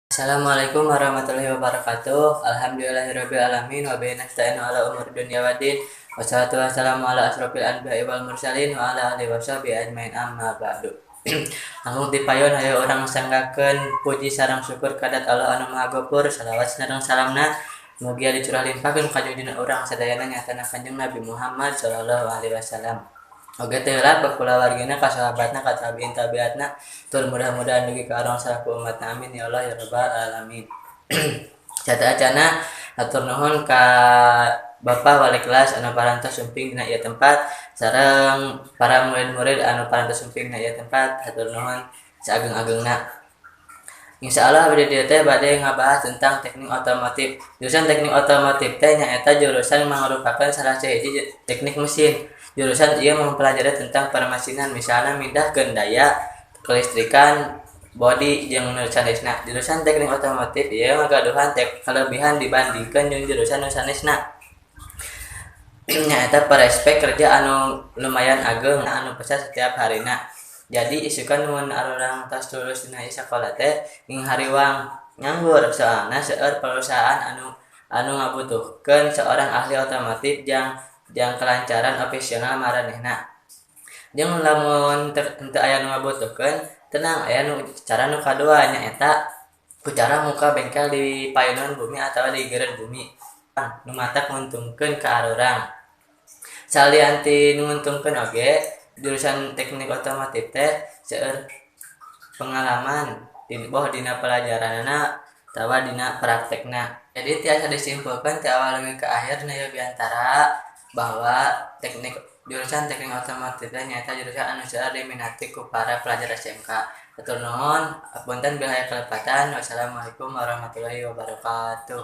Assalamualaikum warahmatullahi wabarakatuh. Alhamdulillahirabbil alamin wa bihi nasta'inu ala umuri dunya waddin. Wassalatu wassalamu ala asrofil anbiya'i wal mursalin wa ala alihi washabihi ajmain amma ba'du. Langkung dipayon hayo urang sanggakeun puji sareng syukur kadat Allah anu Maha Gopur, salawat sareng salamna mugia dicurah limpakeun ka junjungan urang sadayana nyatana Kanjeng Nabi Muhammad sallallahu alaihi wasallam. Oke teulah kulawargina ka sahabatna ka tabiin tabiatna tur mudah-mudahan dugi ka arong salaku umatna amin ya Allah ya rabbal alamin. Cata acana atur nuhun ka Bapak wali kelas anu parantos sumping dina ieu tempat sareng para murid-murid anu parantos sumping dina ieu tempat hatur nuhun saageng-agengna. Insyaallah abdi dieu teh bade ngabahas tentang teknik otomotif. Jurusan teknik otomotif teh nyaeta jurusan mangrupakeun salah sahiji teknik mesin. Jurusan ieu mempelajari tentang permesinan, misalnya mindahkeun daya, kelistrikan, bodi jeung nu sanesna. Jurusan teknik otomotif ieu ngagaduhan kalebihan dibandingkeun jeung jurusan nu sanesna. Nyaeta perespek kerja anu lumayan ageng anu pesa setiap harina. Jadi isukan mun arurang tos lulus dina ieu sakola teh ing hariwang nganggur soalna seueur perusahaan anu ngabutuhkeun seorang ahli otomotif jang kelancaran operasional maranehna. Jeung lamun teu aya nu ngabutuhkeun, tenang aya nu cara nu kadua nyaeta ku cara muka bengkel di payeunan bumi atawa di geureun bumi. Nu matak nguntungkeun ka arurang. Salian ti nu nguntungkeun oge, jurusan teknik otomotif teh seueur pengalaman dina pelajaranna atawa dina praktekna. Jadi tiasa disimpulkan ti awal ke akhir na ieu biantara bahwa jurusan teknik otomotif nyaeta jurusan anu seueur diminati ku para pelajar SMK. Hatur nuhun, punten bila aya kalepatan. Wassalamualaikum warahmatullahi wabarakatuh.